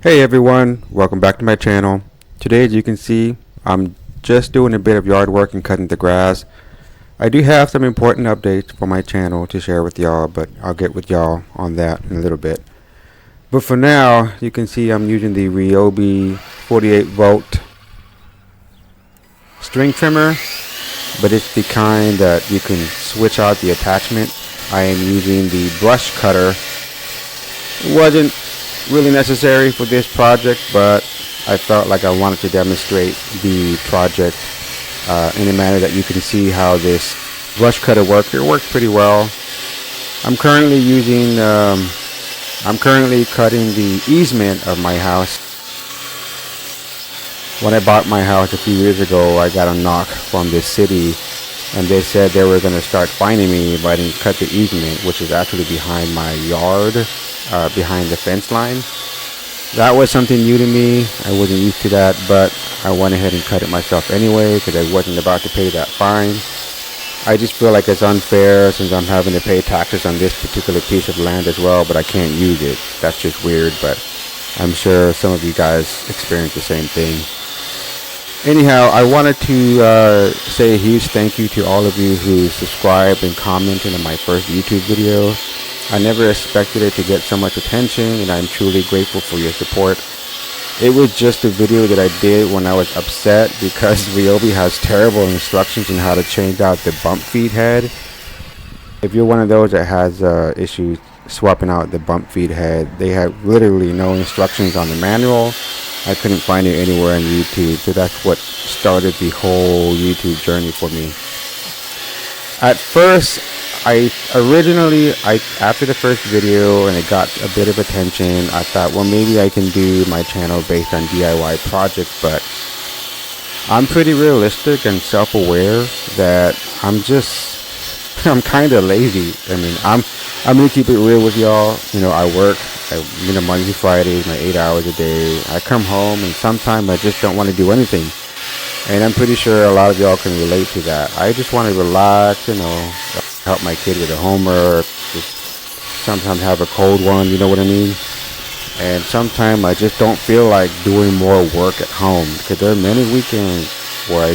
Hey everyone, welcome back to my channel. Today, as you can see, I'm just doing a bit of yard work and cutting the grass. I do have some important updates for my channel to share with y'all, but I'll get with y'all on that in a little bit. But for now, you can see I'm using the Ryobi 48 volt string trimmer, but it's the kind that you can switch out the attachment. I am using the brush cutter. It wasn't really necessary for this project, but I felt like I wanted to demonstrate the project in a manner that you can see how this brush cutter works. It works pretty well. I'm currently cutting the easement of my house. When I bought my house a few years ago, I got a knock from the city, and they said they were going to start fining me if I didn't cut the easement, which is actually behind my yard. Behind the fence line. That was something new to me. I wasn't used to that, but I went ahead and cut it myself anyway because I wasn't about to pay that fine. I just feel like it's unfair since I'm having to pay taxes on this particular piece of land as well, but I can't use it. That's just weird, but I'm sure some of you guys experience the same thing. Anyhow, I wanted to say a huge thank you to all of you who subscribed and commented on my first YouTube video. I never expected it to get so much attention, and I'm truly grateful for your support. It was just a video that I did when I was upset because Ryobi has terrible instructions on how to change out the bump feed head. If you're one of those that has issues swapping out the bump feed head, they have literally no instructions on the manual. I couldn't find it anywhere on YouTube, so that's what started the whole YouTube journey for me. At first, after the first video and it got a bit of attention, I thought, well, maybe I can do my channel based on DIY projects, but I'm pretty realistic and self-aware that I'm kind of lazy. I mean, I'm gonna keep it real with y'all. You know, I work, Monday to Friday, my 8 hours a day. I come home and sometimes I just don't want to do anything. And I'm pretty sure a lot of y'all can relate to that. I just want to relax, help my kid with a homework, just sometimes have a cold one, you know what I mean? And sometimes I just don't feel like doing more work at home because there are many weekends where I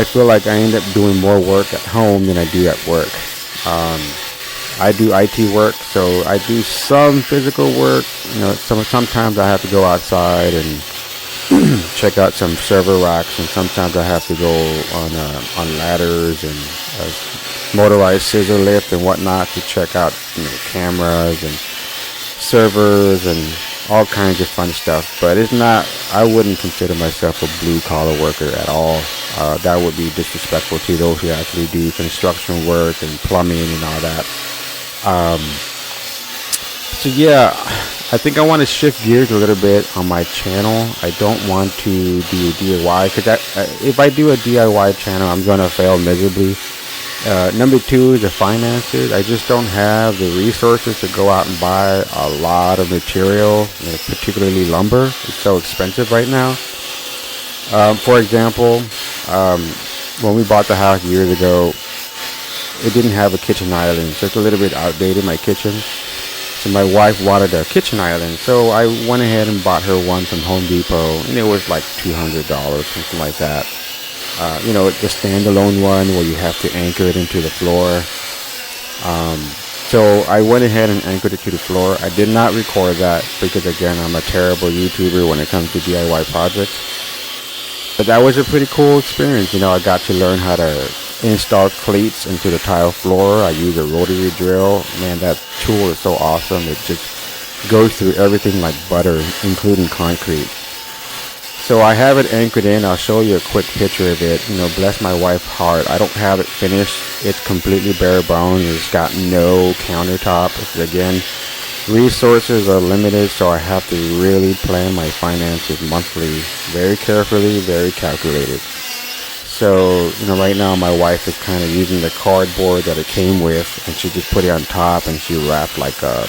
feel like I end up doing more work at home than I do at work. I do IT work, so I do some physical work. Sometimes I have to go outside and check out some server racks, and sometimes I have to go on ladders and motorized scissor lift and whatnot to check out cameras and servers and all kinds of fun stuff. But I wouldn't consider myself a blue collar worker at all. That would be disrespectful to those who actually do construction work and plumbing and all that. So yeah, I think I want to shift gears a little bit on my channel. I don't want to do DIY because if I do a DIY channel, I'm going to fail miserably. Number two is the finances. I just don't have the resources to go out and buy a lot of material, particularly lumber. It's so expensive right now. For example, when we bought the house years ago, it didn't have a kitchen island, so it's a little bit outdated, my kitchen. So my wife wanted a kitchen island, so I went ahead and bought her one from Home Depot, and it was like $200, something like that. The standalone one where you have to anchor it into the floor. So I went ahead and anchored it to the floor. I did not record that because, again, I'm a terrible YouTuber when it comes to DIY projects. But that was a pretty cool experience. I got to learn how to install cleats into the tile floor. I use a rotary drill. Man, that tool is so awesome. It just goes through everything like butter, including concrete. So I have it anchored in. I'll show you a quick picture of it. Bless my wife's heart, I don't have it finished. It's completely bare bones. It's got no countertop. Again, resources are limited, so I have to really plan my finances monthly, very carefully, very calculated. So, right now my wife is kind of using the cardboard that it came with, and she just put it on top and she wrapped like a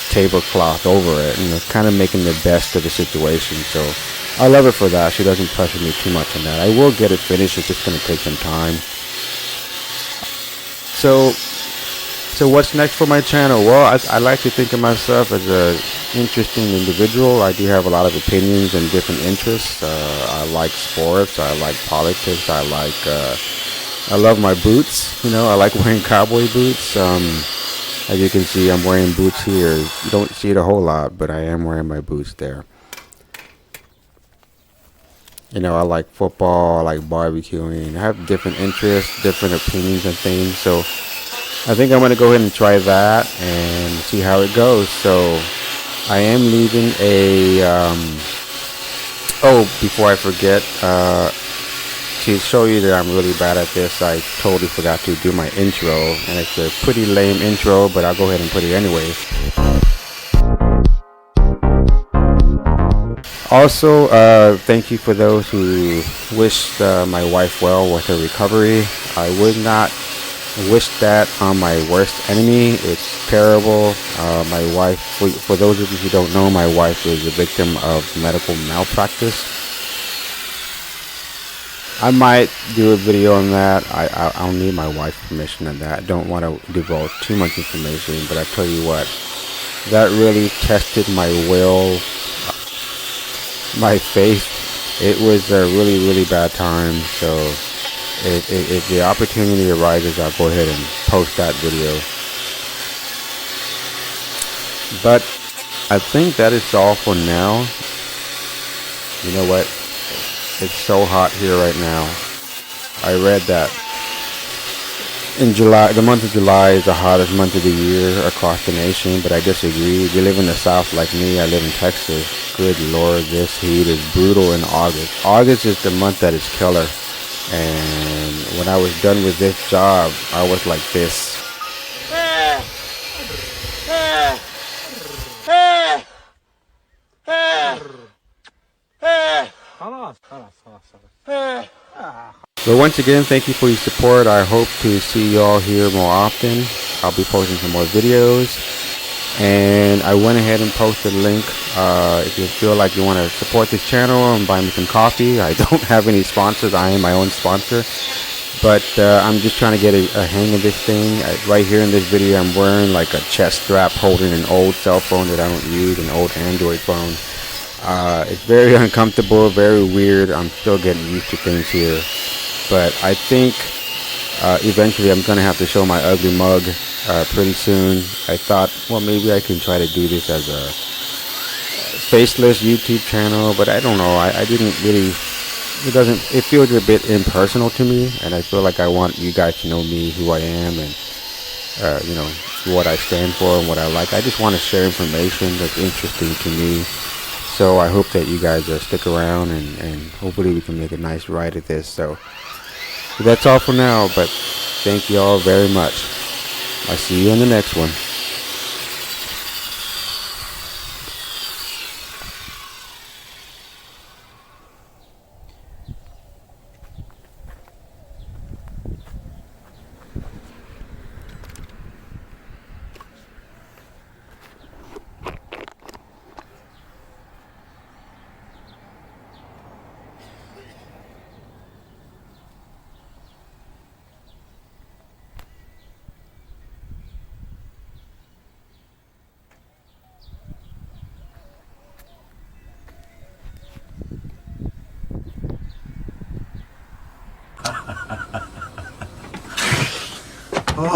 tablecloth over it, kind of making the best of the situation. So I love her for that. She doesn't pressure me too much on that. I will get it finished. It's just going to take some time. So So what's next for my channel? Well, I like to think of myself as a interesting individual. I do have a lot of opinions and different interests. I like sports. I like politics. I love my boots. You know, I like wearing cowboy boots. As you can see, I'm wearing boots here. You don't see it a whole lot, but I am wearing my boots there. You know, I like football. I like barbecuing. I have different interests, different opinions and things. So I think I'm going to go ahead and try that and see how it goes. So I am leaving a, oh, before I forget, to show you that I'm really bad at this, I totally forgot to do my intro. And it's a pretty lame intro, but I'll go ahead and put it anyway. Also, thank you for those who wished my wife well with her recovery. I would not wish that on my worst enemy. It's terrible. My wife, for those of you who don't know, my wife is a victim of medical malpractice. I might do a video on that. I'll need my wife's permission on that. I don't want to divulge too much information, but I tell you what, that really tested my will, my faith. It was a really, really bad time. So if the opportunity arises, I'll go ahead and post that video. But I think that is all for now. You know what? It's so hot here right now. I read that in July, the month of July is the hottest month of the year across the nation, but I disagree. If you live in the South like me, I live in Texas. Good Lord, this heat is brutal in August. August is the month that is killer. And when I was done with this job, I was like this. So once again, thank you for your support. I hope to see you all here more often. I'll be posting some more videos. And I went ahead and posted a link. If you feel like you want to support this channel and buy me some coffee. I don't have any sponsors. I am my own sponsor. But I'm just trying to get a hang of this thing. Right here in this video, I'm wearing like a chest strap holding an old cell phone that I don't use, an old Android phone. It's very uncomfortable, very weird. I'm still getting used to things here. But I think eventually I'm going to have to show my ugly mug pretty soon. I thought, well, maybe I can try to do this as a faceless YouTube channel, but I don't know. I didn't really, it feels a bit impersonal to me, and I feel like I want you guys to know me, who I am, and you know, what I stand for and what I like. I just want to share information that's interesting to me. So I hope that you guys stick around, and hopefully we can make a nice ride at this. So that's all for now, but thank you all very much. I'll see you in the next one. Oh.